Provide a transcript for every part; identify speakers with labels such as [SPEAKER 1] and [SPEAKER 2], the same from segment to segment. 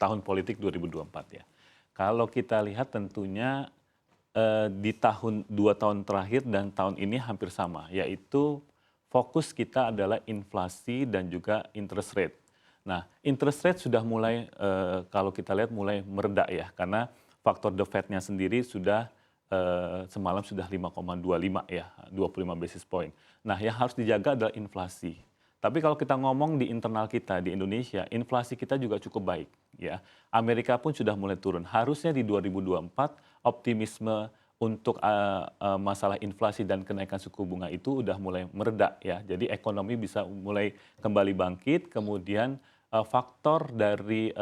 [SPEAKER 1] tahun politik 2024 ya. Kalau kita lihat tentunya di 2 tahun terakhir dan tahun ini hampir sama, yaitu fokus kita adalah inflasi dan juga interest rate. Nah, interest rate sudah mulai kalau kita lihat mulai mereda ya, karena faktor the Fed-nya sendiri sudah semalam sudah 5,25 ya, 25 basis point. Nah, yang harus dijaga adalah inflasi. Tapi kalau kita ngomong di internal kita di Indonesia, inflasi kita juga cukup baik ya. Amerika pun sudah mulai turun. Harusnya di 2024 optimisme untuk masalah inflasi dan kenaikan suku bunga itu udah mulai mereda ya. Jadi ekonomi bisa mulai kembali bangkit, kemudian faktor dari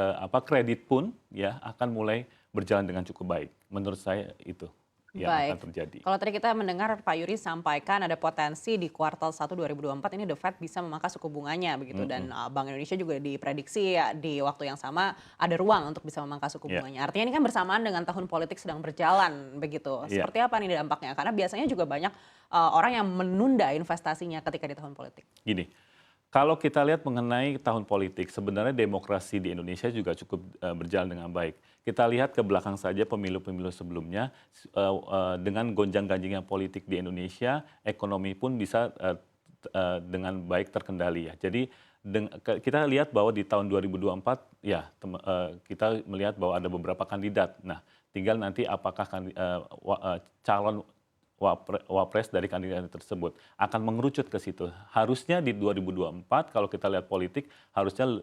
[SPEAKER 1] kredit pun ya akan mulai berjalan dengan cukup baik. Menurut saya itu yang
[SPEAKER 2] Baik.
[SPEAKER 1] akan terjadi.
[SPEAKER 2] Kalau tadi kita mendengar Pak Yuri sampaikan ada potensi di kuartal 1 2024 ini The Fed bisa memangkas suku bunganya begitu dan Bank Indonesia juga diprediksi ya di waktu yang sama ada ruang untuk bisa memangkas suku
[SPEAKER 1] Ya,
[SPEAKER 2] bunganya. Artinya ini kan bersamaan dengan tahun politik sedang berjalan begitu.
[SPEAKER 1] ya.
[SPEAKER 2] Seperti apa nih dampaknya? Karena biasanya juga banyak orang yang menunda investasinya ketika di tahun politik.
[SPEAKER 1] Gini, kalau kita lihat mengenai tahun politik, sebenarnya demokrasi di Indonesia juga cukup berjalan dengan baik. Kita lihat ke belakang saja pemilu-pemilu sebelumnya, dengan gonjang-ganjingnya politik di Indonesia, ekonomi pun bisa dengan baik terkendali ya. Jadi kita lihat bahwa di tahun 2024 ya kita melihat bahwa ada beberapa kandidat. Nah, tinggal nanti apakah calon wapres dari kandidat tersebut akan mengerucut ke situ. Harusnya di 2024 kalau kita lihat politik harusnya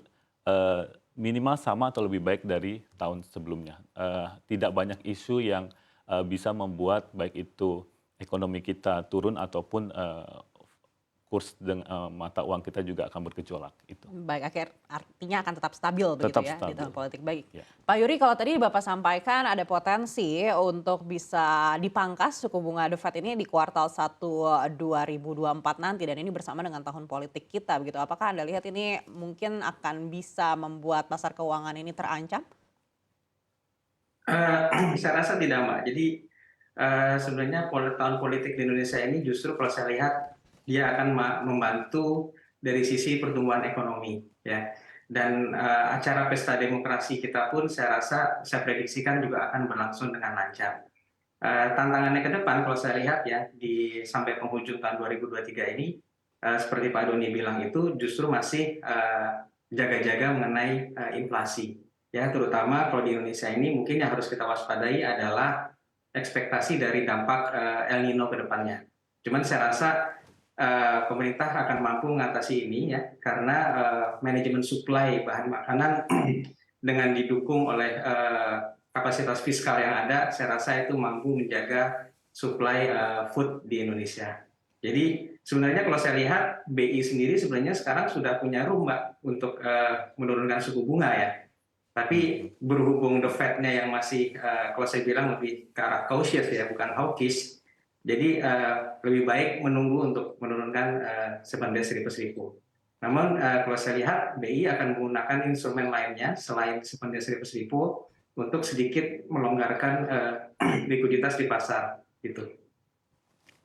[SPEAKER 1] minimal sama atau lebih baik dari tahun sebelumnya. Tidak banyak isu yang bisa membuat baik itu ekonomi kita turun ataupun kurs mata uang kita juga akan bergejolak. Itu
[SPEAKER 2] Baik, artinya akan tetap stabil begitu
[SPEAKER 1] tetap
[SPEAKER 2] ya di tahun
[SPEAKER 1] stabil.
[SPEAKER 2] politik. Baik,
[SPEAKER 1] Ya.
[SPEAKER 2] Pak Yuri kalau tadi Bapak sampaikan ada potensi untuk bisa dipangkas suku bunga The Fed ini di kuartal 1 2024 nanti dan ini bersama dengan tahun politik kita begitu. Apakah Anda lihat ini mungkin akan bisa membuat pasar keuangan ini terancam?
[SPEAKER 3] Saya rasa tidak, Mbak. Jadi sebenarnya tahun politik di Indonesia ini justru kalau saya lihat dia akan membantu dari sisi pertumbuhan ekonomi, ya. Dan acara pesta demokrasi kita pun saya rasa saya prediksikan juga akan berlangsung dengan lancar. Tantangannya ke depan kalau saya lihat ya sampai penghujung tahun 2023 ini seperti Pak Doni bilang itu justru masih jaga-jaga mengenai inflasi. Ya, terutama kalau di Indonesia ini mungkin yang harus kita waspadai adalah ekspektasi dari dampak El Nino ke depannya. Cuman saya rasa pemerintah akan mampu mengatasi ini ya karena manajemen suplai bahan makanan dengan didukung oleh kapasitas fiskal yang ada, saya rasa itu mampu menjaga suplai food di Indonesia. Jadi sebenarnya kalau saya lihat BI sendiri sebenarnya sekarang sudah punya room, Mbak, untuk menurunkan suku bunga ya. Tapi berhubung the Fed-nya yang masih kalau saya bilang lebih ke arah cautious ya, bukan hawkish. Jadi lebih baik menunggu untuk menurunkan 19.000. Namun kalau saya lihat BI akan menggunakan instrumen lainnya selain 19.000 untuk sedikit melonggarkan likuiditas di pasar gitu.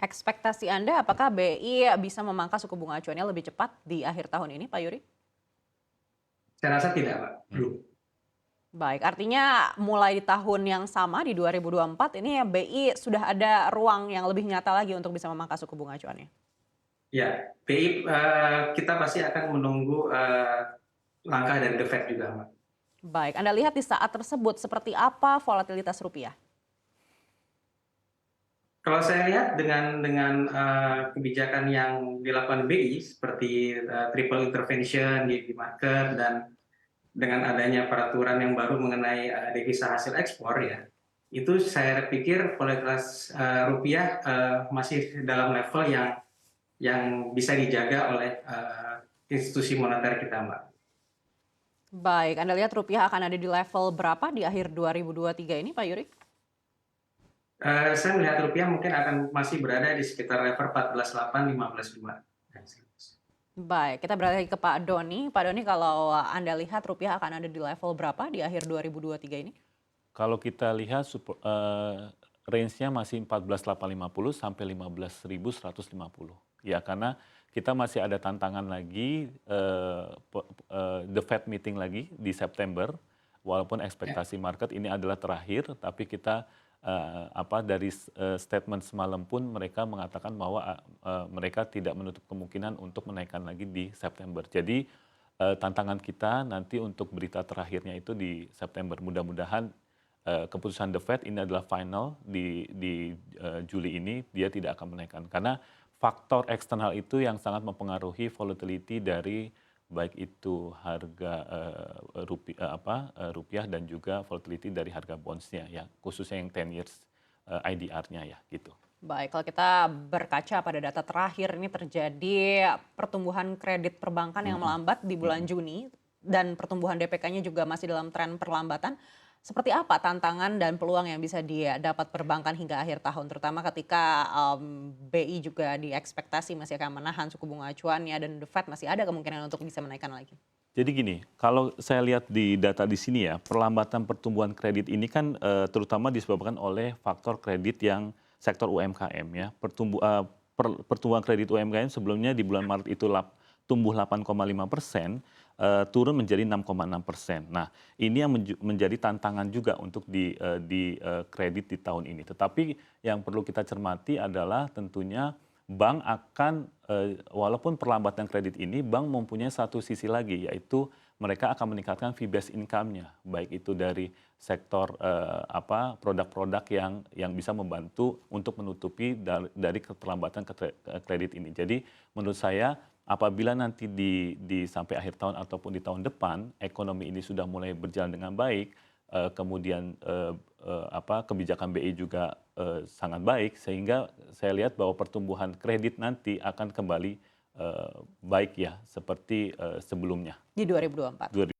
[SPEAKER 2] Ekspektasi Anda apakah BI bisa memangkas suku bunga acuannya lebih cepat di akhir tahun ini, Pak Yuri?
[SPEAKER 3] Saya rasa tidak, Pak. Belum.
[SPEAKER 2] Baik, artinya mulai di tahun yang sama di 2024 ini ya BI sudah ada ruang yang lebih nyata lagi untuk bisa memangkas suku bunga acuannya.
[SPEAKER 3] Ya, BI kita pasti akan menunggu langkah dari The Fed juga, Mbak.
[SPEAKER 2] Baik, Anda lihat di saat tersebut seperti apa volatilitas rupiah?
[SPEAKER 3] Kalau saya lihat dengan kebijakan yang dilakukan BI seperti triple intervention di market dan dengan adanya peraturan yang baru mengenai devisa hasil ekspor ya, itu saya pikir volatilitas rupiah masih dalam level yang bisa dijaga oleh institusi moneter kita, Mbak.
[SPEAKER 2] Baik, Anda lihat rupiah akan ada di level berapa di akhir 2023 ini, Pak Yuri?
[SPEAKER 3] Saya melihat rupiah mungkin akan masih berada di sekitar level 14.8, 15.2.
[SPEAKER 2] Baik, kita beralih ke Pak Doni. Pak Doni, kalau Anda lihat rupiah akan ada di level berapa di akhir 2023 ini?
[SPEAKER 1] Kalau kita lihat range-nya masih 14.850 sampai 15.150. Ya, karena kita masih ada tantangan lagi, the Fed meeting lagi di September. walaupun ekspektasi market ini adalah terakhir, tapi kita dari statement semalam pun mereka mengatakan bahwa mereka tidak menutup kemungkinan untuk menaikkan lagi di September. Jadi tantangan kita nanti untuk berita terakhirnya itu di September. Mudah-mudahan keputusan The Fed ini adalah final di Juli ini, dia tidak akan menaikkan. Karena faktor eksternal itu yang sangat mempengaruhi volatility dari baik itu harga rupiah dan juga volatility dari harga bonds-nya ya, khususnya yang 10 years IDR-nya ya gitu.
[SPEAKER 2] Baik, kalau kita berkaca pada data terakhir ini terjadi pertumbuhan kredit perbankan yang melambat di bulan Juni dan pertumbuhan DPK-nya juga masih dalam tren perlambatan. Seperti apa tantangan dan peluang yang bisa dapat perbankan hingga akhir tahun, terutama ketika BI juga diekspektasi masih akan menahan suku bunga acuannya dan The Fed masih ada kemungkinan untuk bisa menaikkan lagi?
[SPEAKER 1] Jadi gini, kalau saya lihat di data di sini ya, perlambatan pertumbuhan kredit ini kan terutama disebabkan oleh faktor kredit yang sektor UMKM ya. Pertumbuhan kredit UMKM sebelumnya di bulan Maret itu tumbuh 8,5%, turun menjadi 6,6%. Nah, ini yang menjadi tantangan juga untuk di kredit di tahun ini. Tetapi yang perlu kita cermati adalah tentunya bank akan, walaupun perlambatan kredit ini, bank mempunyai satu sisi lagi, yaitu mereka akan meningkatkan fee based income-nya, baik itu dari sektor produk-produk yang bisa membantu untuk menutupi dari keterlambatan kredit ini. Jadi menurut saya apabila nanti sampai akhir tahun ataupun di tahun depan ekonomi ini sudah mulai berjalan dengan baik, kemudian kebijakan BI juga sangat baik, sehingga saya lihat bahwa pertumbuhan kredit nanti akan kembali baik ya seperti sebelumnya.
[SPEAKER 2] Di 2024?